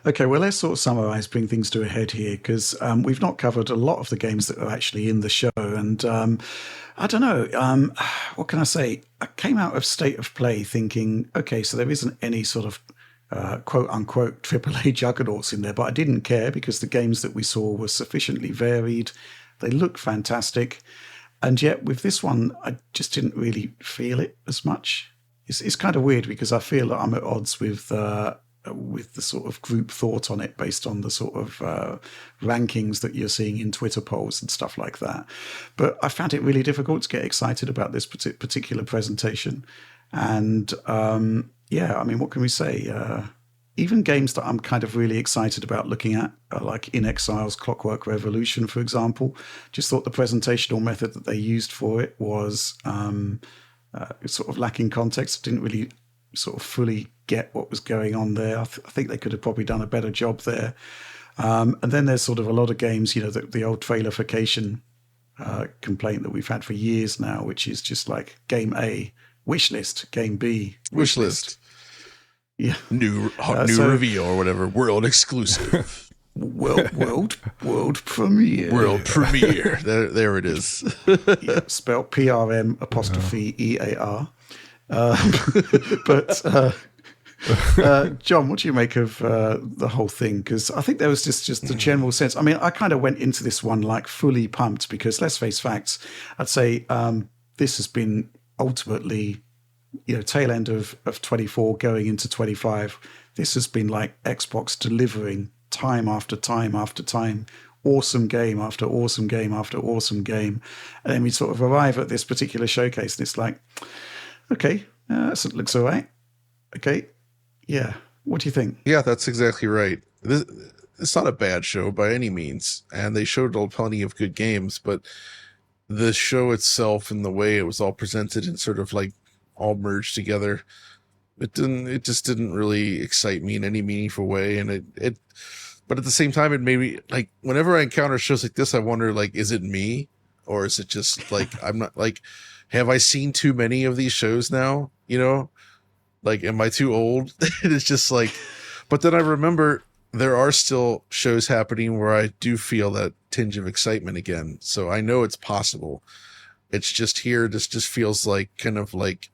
Okay, well, let's sort of summarize, bring things to a head here, because we've not covered a lot of the games that are actually in the show. And I don't know, what can I say? I came out of State of Play thinking, okay, so there isn't any sort of quote unquote AAA juggernauts in there, but I didn't care because the games that we saw were sufficiently varied. They look fantastic. And yet with this one, I just didn't really feel it as much. It's kind of weird because I feel that I'm at odds with the sort of group thought on it based on the sort of rankings that you're seeing in Twitter polls and stuff like that. But I found it really difficult to get excited about this particular presentation. And yeah, I mean, what can we say? Even games that I'm kind of really excited about looking at, like In Exile's Clockwork Revolution, for example, just thought the presentational method that they used for it was sort of lacking context. Didn't really sort of fully get what was going on there. I think they could have probably done a better job there. And then there's sort of a lot of games, you know, the old trailerification complaint that we've had for years now, which is just like game A, wish list, game B, wish list. Yeah, new reveal or whatever, world exclusive, world premiere, world premiere. There it is. Yeah, spelled PRM apostrophe EAR. But John, what do you make of the whole thing? Because I think there was just the general sense. I mean, I kind of went into this one like fully pumped because let's face facts. I'd say this has been ultimately, you know, tail end of 24 going into 25. This has been like Xbox delivering time after time after time, awesome game after awesome game after awesome game. And then we sort of arrive at this particular showcase and it's like, okay, that looks all right. Okay, yeah. What do you think? Yeah, that's exactly right. It's not a bad show by any means, and they showed plenty of good games, but the show itself and the way it was all presented and sort of like all merged together, it just didn't really excite me in any meaningful way. And but at the same time, it made me like, whenever I encounter shows like this, I wonder, like, is it me, or is it just like, I'm not like, have I seen too many of these shows now? You know, like, am I too old? It's just like, but then I remember there are still shows happening where I do feel that tinge of excitement again. So I know it's possible. It's just here. This just feels like kind of like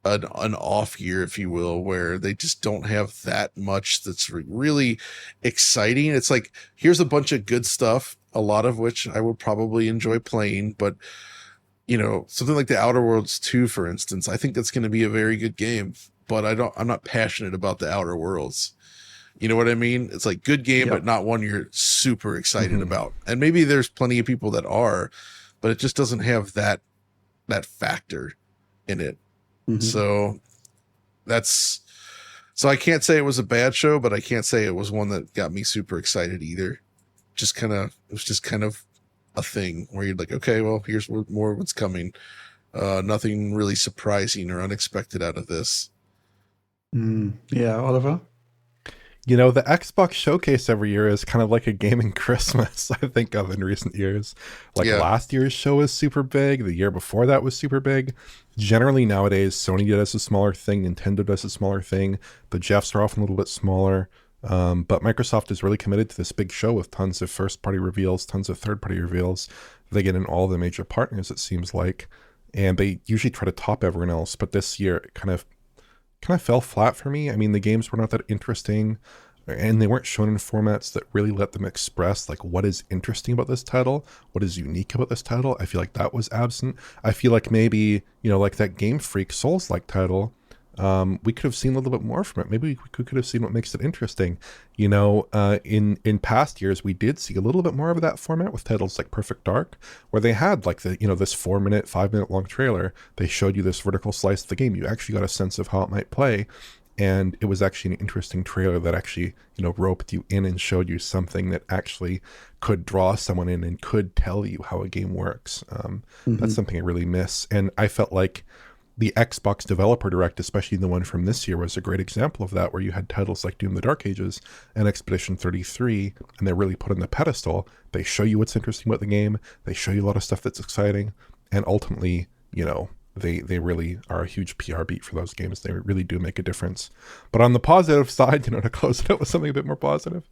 an off year, if you will, where they just don't have that much that's really exciting. It's like, here's a bunch of good stuff, a lot of which I would probably enjoy playing, but you know, something like the Outer Worlds 2, for instance, I think that's going to be a very good game, but I'm not passionate about the Outer Worlds. You know what I mean? It's like good game, but not one you're super excited about. And maybe there's plenty of people that are, but it just doesn't have that factor in it. So I can't say it was a bad show, but I can't say it was one that got me super excited either. It was just kind of a thing where you're like, okay, well, here's more of what's coming. Nothing really surprising or unexpected out of this. Yeah, Oliver? You know, the Xbox showcase every year is kind of like a gaming Christmas, I think of in recent years. Like last year's show was super big. The year before that was super big. Generally nowadays, Sony does a smaller thing. Nintendo does a smaller thing. The Jeffs are often a little bit smaller. But Microsoft is really committed to this big show with tons of first-party reveals, tons of third-party reveals. They get in all the major partners, it seems like. And they usually try to top everyone else. But this year, it kind of fell flat for me. I mean, the games were not that interesting, and they weren't shown in formats that really let them express like what is interesting about this title, what is unique about this title. I feel like that was absent. I feel like maybe, you know, like that Game Freak Souls-like title, we could have seen a little bit more from it. Maybe we could have seen what makes it interesting. You know, in past years, we did see a little bit more of that format with titles like Perfect Dark, where they had like this 4-minute, 5-minute long trailer. They showed you this vertical slice of the game. You actually got a sense of how it might play. And it was actually an interesting trailer that actually, you know, roped you in and showed you something that actually could draw someone in and could tell you how a game works. That's something I really miss. And I felt like the Xbox Developer Direct, especially the one from this year, was a great example of that, where you had titles like Doom the Dark Ages and Expedition 33, and they're really put on the pedestal. They show you what's interesting about the game. They show you a lot of stuff that's exciting. And ultimately, you know, they really are a huge PR beat for those games. They really do make a difference. But on the positive side, to close it out with something a bit more positive,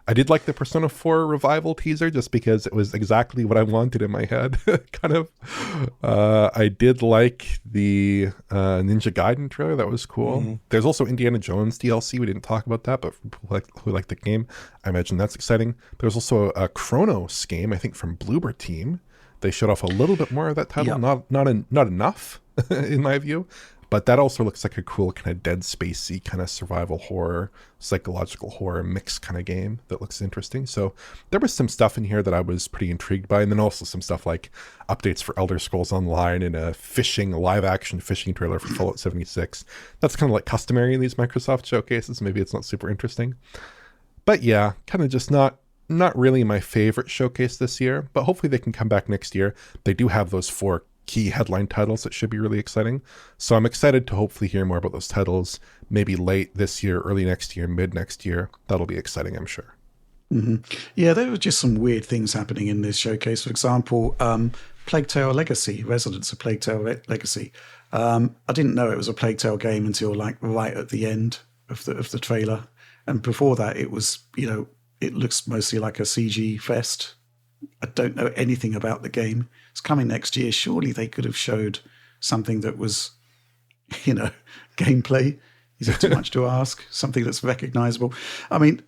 I did like the Persona 4 revival teaser just because it was exactly what I wanted in my head. Kind of. I did like the Ninja Gaiden trailer. That was cool. Mm-hmm. There's also Indiana Jones DLC. We didn't talk about that, but for people who like the game, I imagine that's exciting. There's also a Chronos game, I think, from Bloober Team. They showed off a little bit more of that title, not enough in my view, but that also looks like a cool kind of Dead Spacey kind of survival horror, psychological horror mix kind of game that looks interesting. So there was some stuff in here that I was pretty intrigued by, and then also some stuff like updates for Elder Scrolls Online and a live action fishing trailer for Fallout 76. That's kind of like customary in these Microsoft showcases. Maybe it's not super interesting, but yeah, kind of just not really my favorite showcase this year, but hopefully they can come back next year. They do have those 4 key headline titles that should be really exciting. So I'm excited to hopefully hear more about those titles, maybe late this year, early next year, mid next year. That'll be exciting, I'm sure. Mm-hmm. Yeah, there were just some weird things happening in this showcase. For example, Plague Tale Legacy, Residents of Plague Tale Legacy. I didn't know it was a Plague Tale game until like right at the end of the trailer. And before that, it was, it looks mostly like a CG fest. I don't know anything about the game. It's coming next year. Surely they could have showed something that was, gameplay. Is it too much to ask? Something that's recognizable? I mean,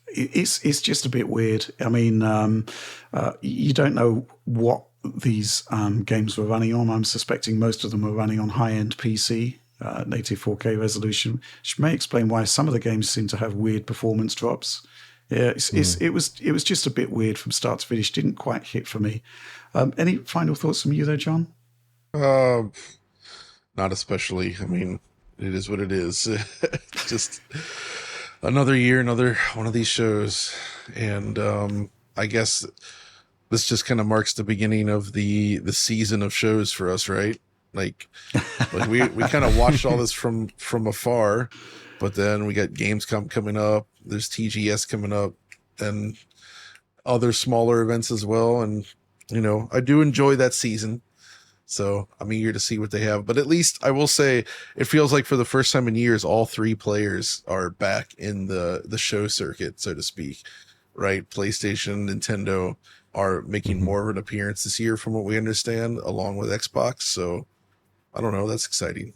it's just a bit weird. I mean, you don't know what these games were running on. I'm suspecting most of them were running on high-end PC, native 4K resolution, which may explain why some of the games seem to have weird performance drops. Yeah, it was just a bit weird from start to finish. Didn't quite hit for me. Any final thoughts from you there, John? Not especially. I mean, it is what it is. Just another year, another one of these shows, and I guess this just kind of marks the beginning of the season of shows for us, right? Like we kind of watched all this from afar. But then we got Gamescom coming up. There's TGS coming up and other smaller events as well. And, I do enjoy that season. So I'm eager to see what they have. But at least I will say it feels like for the first time in years, all 3 players are back in the show circuit, so to speak, right? PlayStation, Nintendo are making more of an appearance this year from what we understand, along with Xbox. So I don't know. That's exciting.